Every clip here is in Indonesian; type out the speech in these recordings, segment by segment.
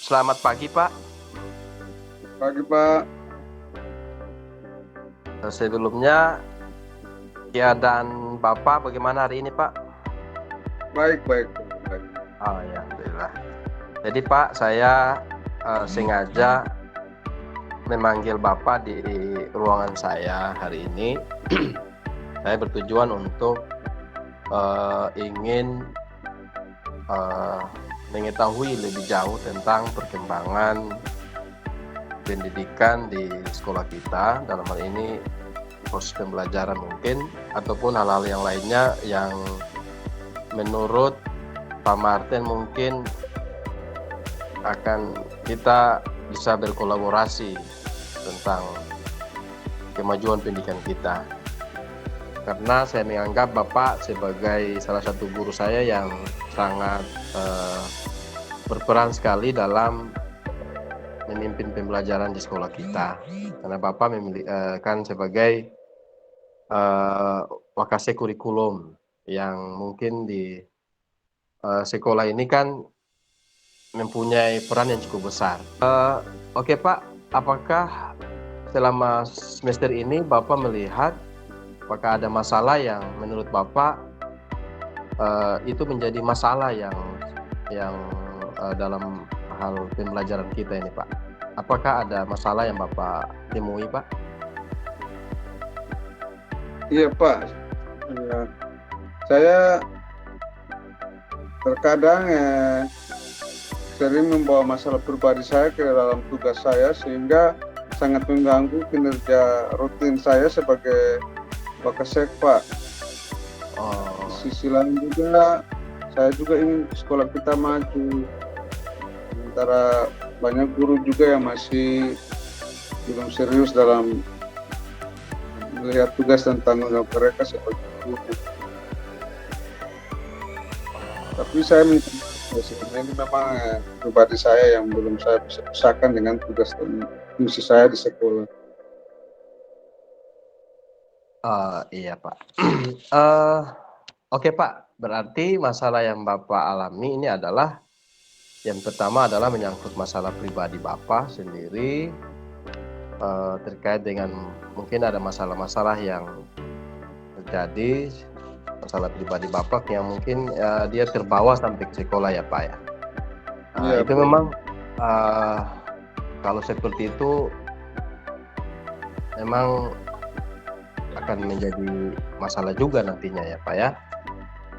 Selamat pagi, Pak. Pagi Pak, Sebelumnya, keadaan Bapak bagaimana hari ini, Pak? baik. Oh ya, alhamdulillah. Jadi Pak, saya sengaja memanggil Bapak di ruangan saya hari ini. Saya bertujuan untuk ingin mengetahui lebih jauh tentang perkembangan pendidikan di sekolah kita, dalam hal ini proses pembelajaran mungkin, ataupun hal-hal yang lainnya yang menurut Pak Martin mungkin akan kita bisa berkolaborasi tentang kemajuan pendidikan kita. Karena saya menganggap Bapak sebagai salah satu guru saya yang sangat berperan sekali dalam memimpin pembelajaran di sekolah kita. Karena Bapak kan sebagai wakase kurikulum yang mungkin di sekolah ini kan mempunyai peran yang cukup besar. Oke Pak, apakah selama semester ini Bapak melihat apakah ada masalah yang menurut Bapak itu menjadi masalah yang dalam hal pembelajaran kita ini Pak? Apakah ada masalah yang Bapak temui Pak? Iya Pak, ya, saya terkadang sering membawa masalah pribadi saya ke dalam tugas saya sehingga sangat mengganggu kinerja rutin saya sebagai wakasek Pak. Di sisi lain juga, saya juga ingin sekolah kita maju. Sementara banyak guru juga yang masih belum serius dalam melihat tugas dan tanggung jawab mereka sebagai guru. Tapi saya ini memang pribadi saya yang belum saya bisa pisahkan dengan tugas dan fungsi saya di sekolah. Iya Pak. Oke Pak, berarti masalah yang Bapak alami ini adalah yang pertama adalah menyangkut masalah pribadi Bapak sendiri, terkait dengan mungkin ada masalah-masalah yang terjadi, masalah pribadi Bapak yang mungkin dia terbawa sampai ke sekolah ya Pak ya. Iya, Itu Pak. memang kalau seperti itu memang akan menjadi masalah juga nantinya ya Pak ya.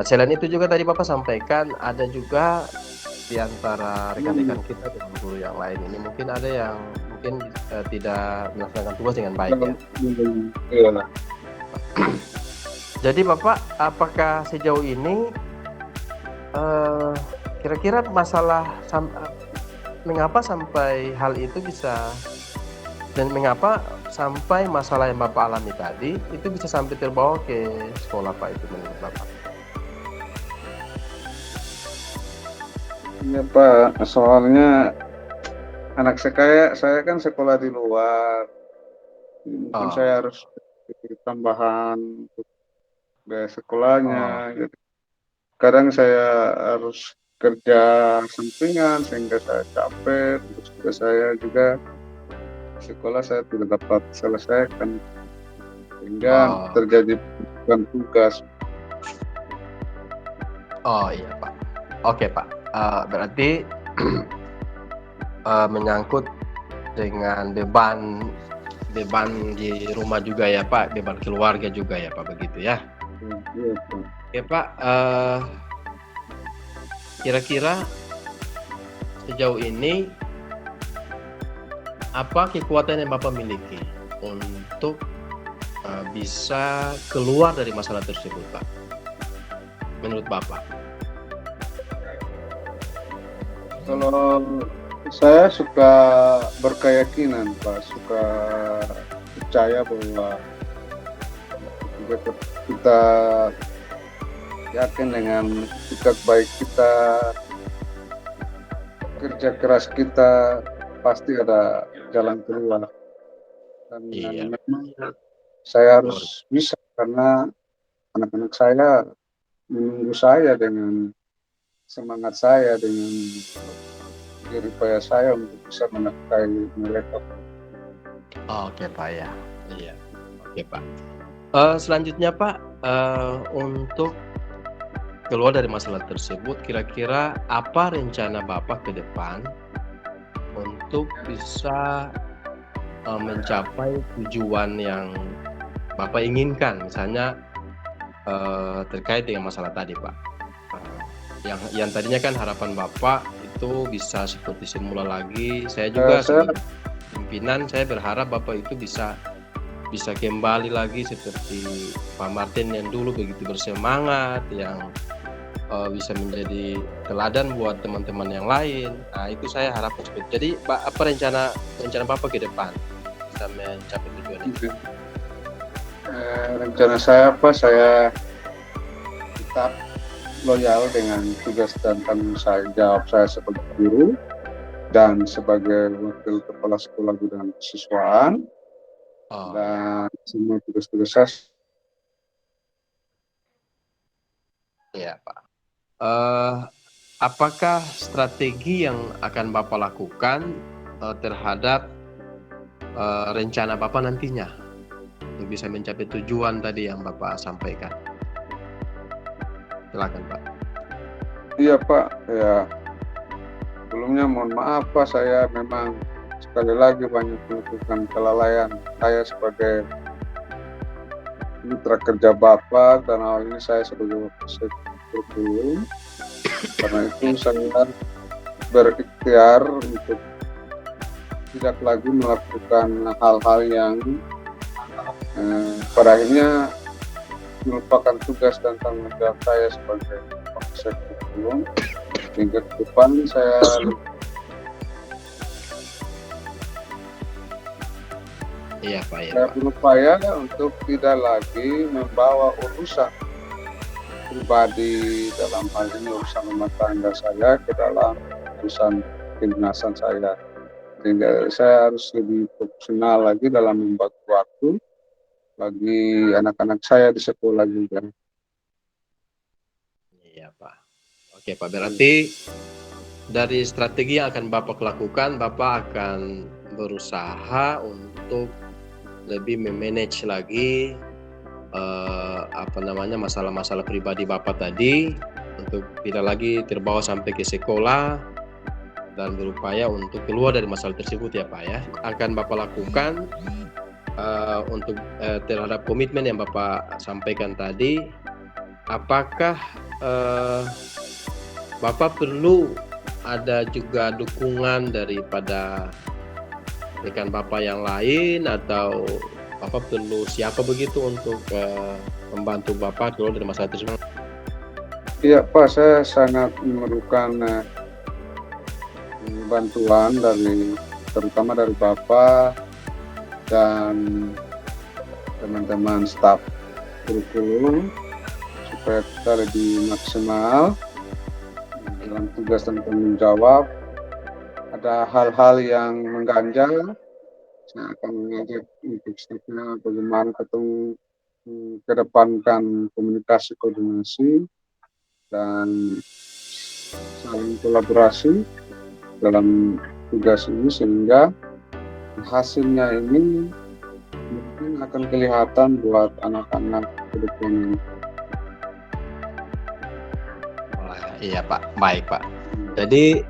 Selain itu juga tadi Bapak sampaikan ada juga di antara rekan-rekan kita dengan guru yang lain ini mungkin ada yang mungkin tidak melaksanakan tugas dengan baik ya. Iya. Jadi Bapak, apakah sejauh ini kira-kira masalah mengapa sampai hal itu bisa, dan mengapa sampai masalah yang Bapak alami tadi itu bisa sampai terbawa ke sekolah Pak, itu menurut Bapak? Iya Pak, soalnya anak saya kan sekolah di luar, mungkin saya harus tambahan untuk biaya sekolahnya. Jadi, kadang saya harus kerja sampingan sehingga saya capek, terus juga saya juga sekolah saya tidak dapat selesaikan sehingga terjadi tugas. Oh iya Pak. Oke Pak. Berarti menyangkut dengan beban di rumah juga ya Pak, beban keluarga juga ya Pak, begitu ya? Iya Pak. Oke Pak. Kira-kira sejauh ini apa kekuatan yang Bapak miliki untuk bisa keluar dari masalah tersebut Pak, menurut Bapak? Kalau saya suka berkeyakinan Pak, suka percaya bahwa kita yakin dengan sikap baik kita, kerja keras kita, pasti ada jalan keluar. Dan memang saya harus bisa karena anak-anak saya menunggu saya dengan semangat saya, dengan diri saya untuk bisa menafkahi mereka. Oke Pak ya, iya. Oke Pak. Selanjutnya Pak, untuk keluar dari masalah tersebut, kira-kira apa rencana Bapak ke depan untuk bisa mencapai tujuan yang Bapak inginkan, misalnya terkait dengan masalah tadi Pak. Yang tadinya kan harapan Bapak itu bisa seperti semula lagi. Saya juga sebagai pimpinan, saya berharap Bapak itu bisa kembali lagi seperti Pak Martin yang dulu begitu bersemangat, yang bisa menjadi teladan buat teman-teman yang lain. Nah, itu saya harapkan seperti itu. Jadi, apa rencana Bapak ke depan bisa mencapai tujuan itu? Rencana saya apa? Saya tetap loyal dengan tugas dan tanggung jawab saya sebagai guru dan sebagai wakil kepala sekolah bidang kesiswaan. Dan semua tugas-tugas saya. Iya Pak. Apakah strategi yang akan Bapak lakukan terhadap rencana Bapak nantinya untuk bisa mencapai tujuan tadi yang Bapak sampaikan? Silakan Pak. Iya Pak, ya sebelumnya mohon maaf Pak, saya memang sekali lagi banyak melakukan kelalaian saya sebagai mitra kerja Bapak, dan hal ini saya sebagai wakil kurikulum. Karena itu saya berikhtiar untuk tidak lagi melakukan hal-hal yang pada akhirnya merupakan tugas dan tanggung jawab saya sebagai wakil kurikulum. Hingga ke depan saya berupaya untuk tidak lagi membawa urusan pribadi, dalam hal ini urusan rumah tangga saya, ke dalam urusan kedinasan saya. Sehingga saya harus lebih profesional lagi dalam membagi waktu bagi anak-anak saya di sekolah juga. Iya Pak. Oke Pak, berarti dari strategi yang akan Bapak lakukan, Bapak akan berusaha untuk lebih memanage lagi masalah-masalah pribadi Bapak tadi, untuk tidak lagi terbawa sampai ke sekolah, dan berupaya untuk keluar dari masalah tersebut ya Pak ya. Akan Bapak lakukan untuk terhadap komitmen yang Bapak sampaikan tadi. Apakah Bapak perlu ada juga dukungan daripada rekan Bapak yang lain, atau Bapak perlu siapa begitu untuk membantu Bapak keluar dari masalah tersebut? Iya Pak, saya sangat memerlukan bantuan terutama dari Bapak dan teman-teman staf kurikulum supaya kita lebih maksimal dalam tugas dan tanggung jawab. Ada hal-hal yang mengganjal, saya akan mengajak untuk stafnya bagaimana ketemu kedepankan komunikasi, koordinasi, dan saling kolaborasi dalam tugas ini, sehingga hasilnya ini mungkin akan kelihatan buat anak-anak ke depan. Iya Pak, baik Pak. Jadi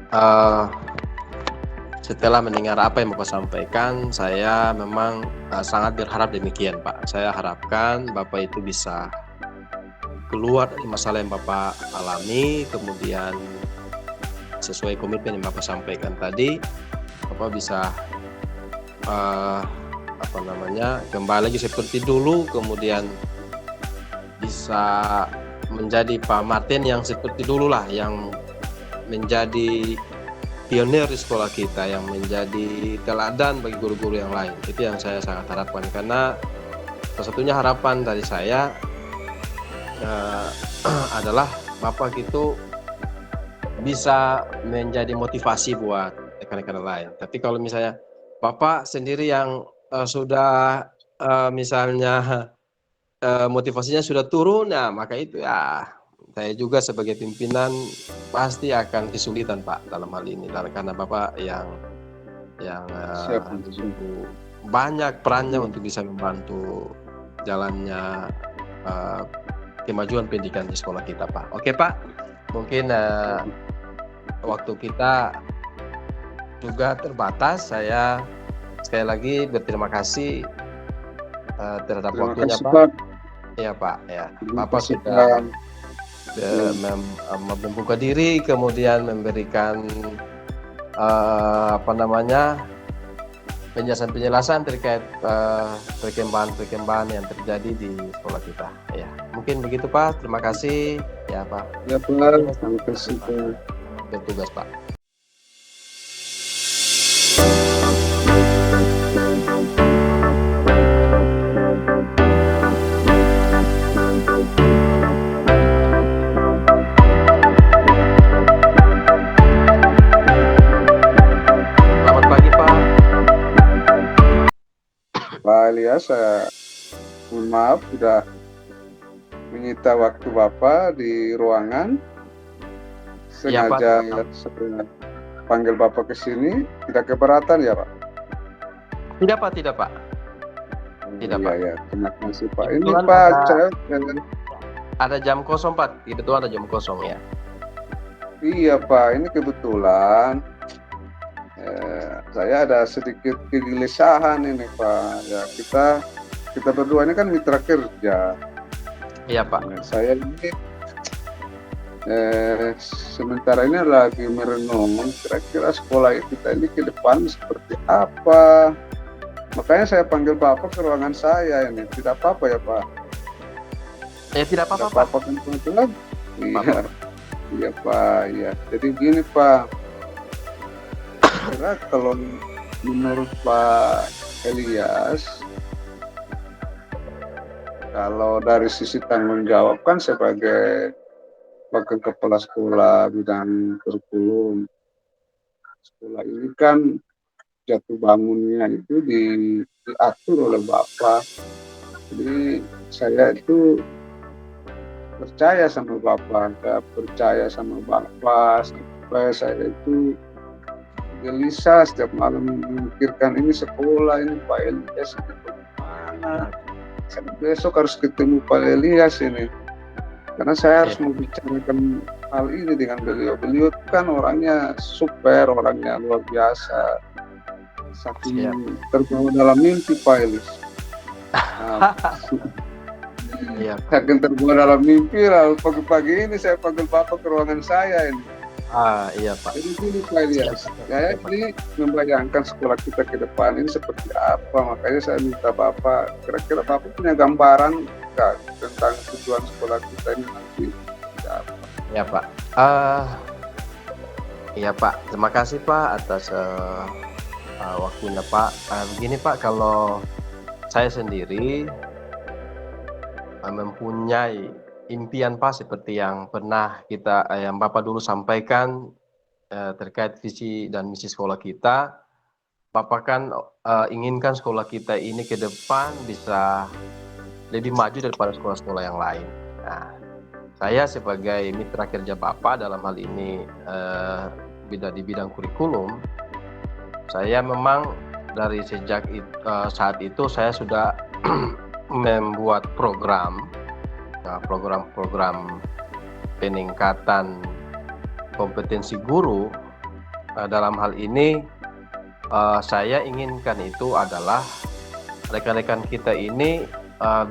setelah mendengar apa yang Bapak sampaikan, saya memang sangat berharap demikian Pak. Saya harapkan Bapak itu bisa keluar dari masalah yang Bapak alami, kemudian sesuai komitmen yang Bapak sampaikan tadi, Bapak bisa kembali lagi seperti dulu, kemudian bisa menjadi Pak Martin yang seperti dulu lah, yang menjadi pionir di sekolah kita, yang menjadi teladan bagi guru-guru yang lain. Itu yang saya sangat harapkan, karena salah satunya harapan dari saya adalah Bapak itu bisa menjadi motivasi buat rekan-rekan lain. Tapi kalau misalnya Bapak sendiri yang sudah misalnya motivasinya sudah turun, nah maka itu ya saya juga sebagai pimpinan pasti akan kesulitan Pak dalam hal ini, karena Bapak yang Siap. begitu banyak perannya untuk bisa membantu jalannya kemajuan pendidikan di sekolah kita Pak. Oke Pak, mungkin waktu kita juga terbatas. Saya sekali lagi berterima kasih terhadap Terima waktunya kasih, Pak. Pak. Ya Pak, ya. Terima Bapak kasih, sudah Pak. membuka diri, kemudian memberikan penjelasan-penjelasan terkait perkembangan yang terjadi di sekolah kita. Ya, mungkin begitu Pak. Terima kasih. Ya Pak. Ya Pak, terima kasih Pak. Bertugas Pak. Selamat pagi Pak. Pak Elias, saya mohon maaf sudah menyita waktu Bapak di ruangan. Sengaja saya panggil Bapak ke sini, tidak keberatan ya Pak? Tidak Pak, tidak Pak. Tidak Pak. Ya, terima kasih Pak. Ini Kebetulan Pak, ada jam kosong Pak, kebetulan ada jam kosong ya. Iya Pak, ini kebetulan saya ada sedikit kegelisahan ini Pak. Ya kita berdua ini kan mitra kerja. Iya Pak. Saya ini sementara ini lagi merenung kira-kira sekolah kita ini ke depan seperti apa. Makanya saya panggil Bapak ke ruangan saya ini. Tidak apa-apa ya Pak? Ya tidak apa-apa Pak. Bapak kan kebetulan? Iya. Iya Pak, ya. Jadi gini Pak, kira kalau menurut Pak Elias, kalau dari sisi tanggung jawab kan sebagai wakil kepala sekolah bidang kurikulum, sekolah ini kan jatuh bangunnya itu diatur oleh Bapak. Jadi saya itu percaya sama Bapak, saya percaya sama Bapak, supaya saya itu gelisah setiap malam memikirkan ini sekolah, ini Pak Elias ini bagaimana. Saya besok harus ketemu Pak Elias ini, karena saya harus membicarakan hal ini dengan beliau. Beliau kan orangnya super, orangnya luar biasa, saking terbawa dalam mimpi Pak Elias. Iya. Saking terbawa dalam mimpi, lalu pagi-pagi ini saya panggil Bapak ke ruangan saya ini. Iya Pak. Jadi gini Pak Elias, saya ini membayangkan sekolah kita ke depan ini seperti apa. Makanya saya minta Bapak, kira-kira Bapak punya gambaran nggak tentang tujuan sekolah kita ini nanti apa? Ya Pak. Iya Pak, terima kasih Pak atas waktunya Pak. Begini Pak, kalau saya sendiri mempunyai impian Pak seperti yang pernah yang Bapak dulu sampaikan terkait visi dan misi sekolah kita. Bapak kan inginkan sekolah kita ini ke depan bisa lebih maju daripada sekolah-sekolah yang lain. Nah, saya sebagai mitra kerja Bapak dalam hal ini di bidang kurikulum, saya memang dari sejak saat itu saya sudah membuat program peningkatan kompetensi guru. Dalam hal ini saya inginkan itu adalah rekan-rekan kita ini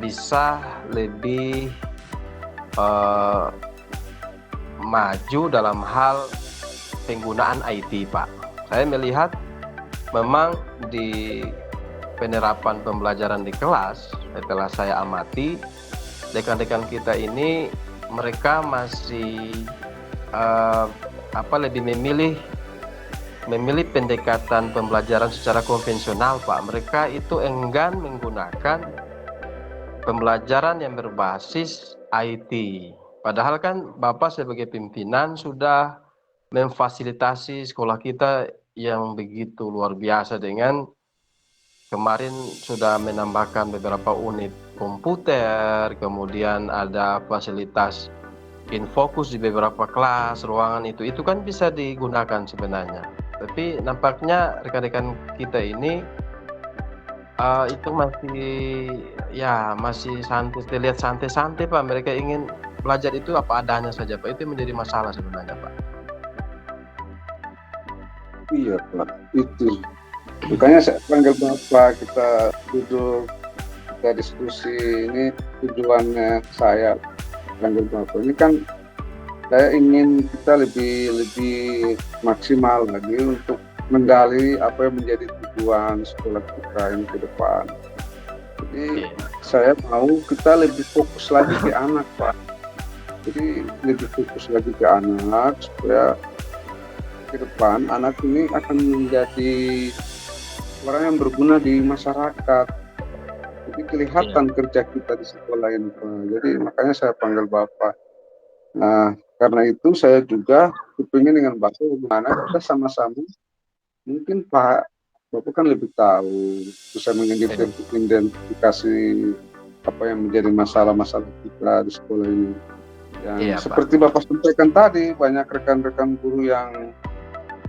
bisa lebih maju dalam hal penggunaan IT Pak. Saya melihat memang di penerapan pembelajaran di kelas, setelah saya amati, rekan-rekan kita ini mereka masih lebih memilih pendekatan pembelajaran secara konvensional Pak. Mereka itu enggan menggunakan pembelajaran yang berbasis IT. Padahal kan Bapak sebagai pimpinan sudah memfasilitasi sekolah kita yang begitu luar biasa dengan kemarin sudah menambahkan beberapa unit komputer, kemudian ada fasilitas fokus di beberapa kelas, ruangan itu kan bisa digunakan sebenarnya. Tapi nampaknya rekan-rekan kita ini itu masih santai, terlihat santai-santai Pak. Mereka ingin belajar itu apa adanya saja Pak. Itu yang menjadi masalah sebenarnya Pak. Iya Pak, itu. Makanya saya panggil Bapak, kita duduk, kita diskusi. Ini tujuannya saya panggil Bapak. Ini kan saya ingin kita lebih maksimal lagi untuk menggali apa yang menjadi tujuan sekolah kita yang ke depan. Jadi saya mau kita lebih fokus lagi ke anak Pak. Jadi lebih fokus lagi ke anak supaya ke depan anak ini akan menjadi orang yang berguna di masyarakat. Jadi kelihatan kerja kita di sekolah ini Pak. Jadi makanya saya panggil Bapak. Nah, karena itu saya juga kepingin dengan Bapak bagaimana kita sama-sama, mungkin Bapak kan lebih tahu, bisa mengidentifikasi apa yang menjadi masalah-masalah kita di sekolah ini. Yang seperti Bapak sampaikan tadi, banyak rekan-rekan guru yang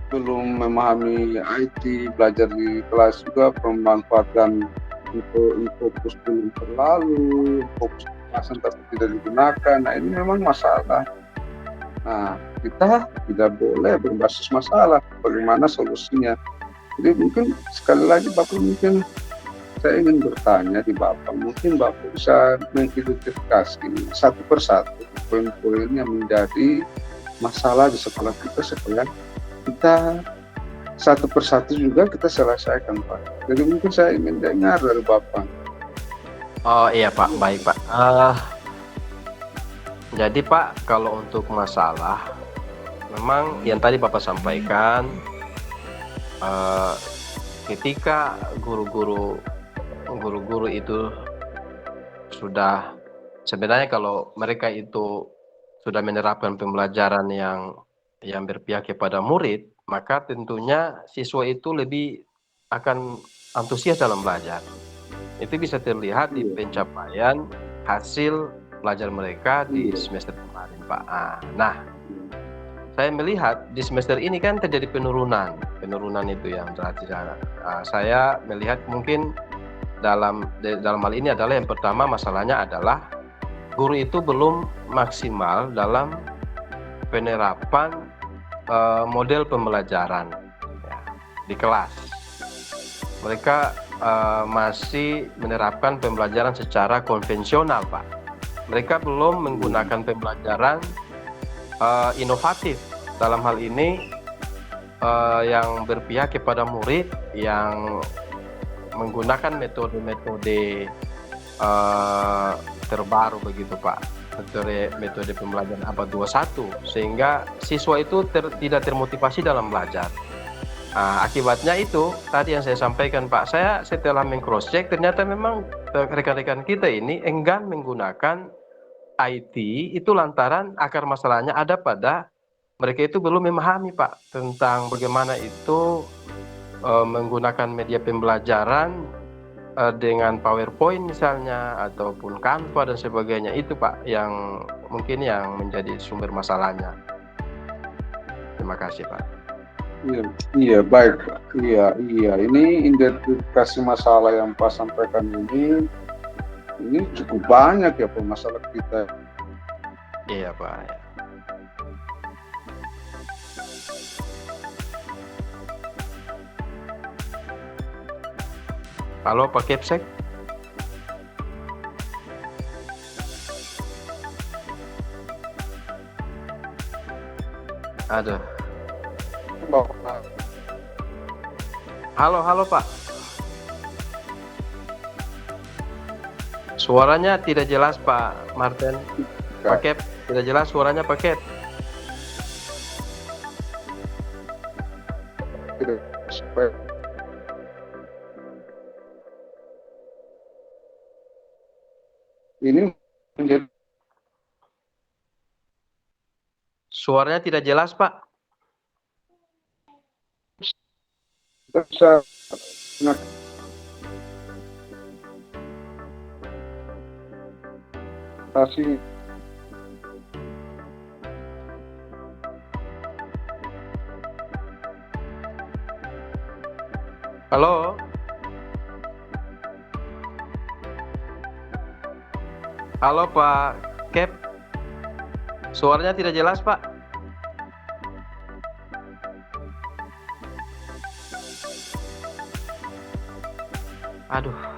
belum memahami IT, belajar di kelas juga memanfaatkan fokus belum terlalu, fokus kelasan tapi tidak digunakan. Nah ini memang masalah. Nah kita tidak boleh berbasis masalah. Bagaimana solusinya? Jadi mungkin sekali lagi Bapak, mungkin saya ingin bertanya di Bapak, mungkin Bapak bisa mengidentifikasi satu persatu poin-poin yang menjadi masalah di sekolah kita supaya kita satu persatu juga kita selesaikan Pak. Jadi mungkin saya ingin dengar dari Bapak. Oh iya Pak, baik Pak. Jadi Pak, kalau untuk masalah, memang yang tadi Bapak sampaikan, ketika guru-guru itu sudah, sebenarnya kalau mereka itu sudah menerapkan pembelajaran yang berpihak kepada murid, maka tentunya siswa itu lebih akan antusias dalam belajar. Itu bisa terlihat di pencapaian hasil belajar mereka di semester kemarin Pak. Nah, saya melihat di semester ini kan terjadi penurunan itu yang berarti saya melihat mungkin dalam hal ini adalah yang pertama, masalahnya adalah guru itu belum maksimal dalam penerapan model pembelajaran di kelas. Mereka masih menerapkan pembelajaran secara konvensional Pak. Mereka belum menggunakan pembelajaran inovatif dalam hal ini yang berpihak kepada murid, yang menggunakan metode-metode terbaru begitu Pak. Metode pembelajaran abad 21, sehingga siswa itu tidak termotivasi dalam belajar. Akibatnya itu tadi yang saya sampaikan Pak, saya setelah meng-cross check ternyata memang rekan-rekan kita ini enggan menggunakan IT itu lantaran akar masalahnya ada pada mereka itu belum memahami Pak tentang bagaimana itu menggunakan media pembelajaran dengan PowerPoint misalnya ataupun Canva dan sebagainya. Itu Pak yang mungkin yang menjadi sumber masalahnya. Terima kasih Pak. Iya baik Pak. Iya ini identifikasi masalah yang Pak sampaikan ini cukup banyak ya Pak masalah kita. Iya Pak. Halo Pak Kepsek. Aduh. Halo Pak. Suaranya tidak jelas Pak Martin. Pak Kep, tidak jelas suaranya Pak Kep. Ini menjadi suaranya tidak jelas Pak. Kita bisa Halo? Halo Pak Kep? Suaranya tidak jelas Pak. Aduh.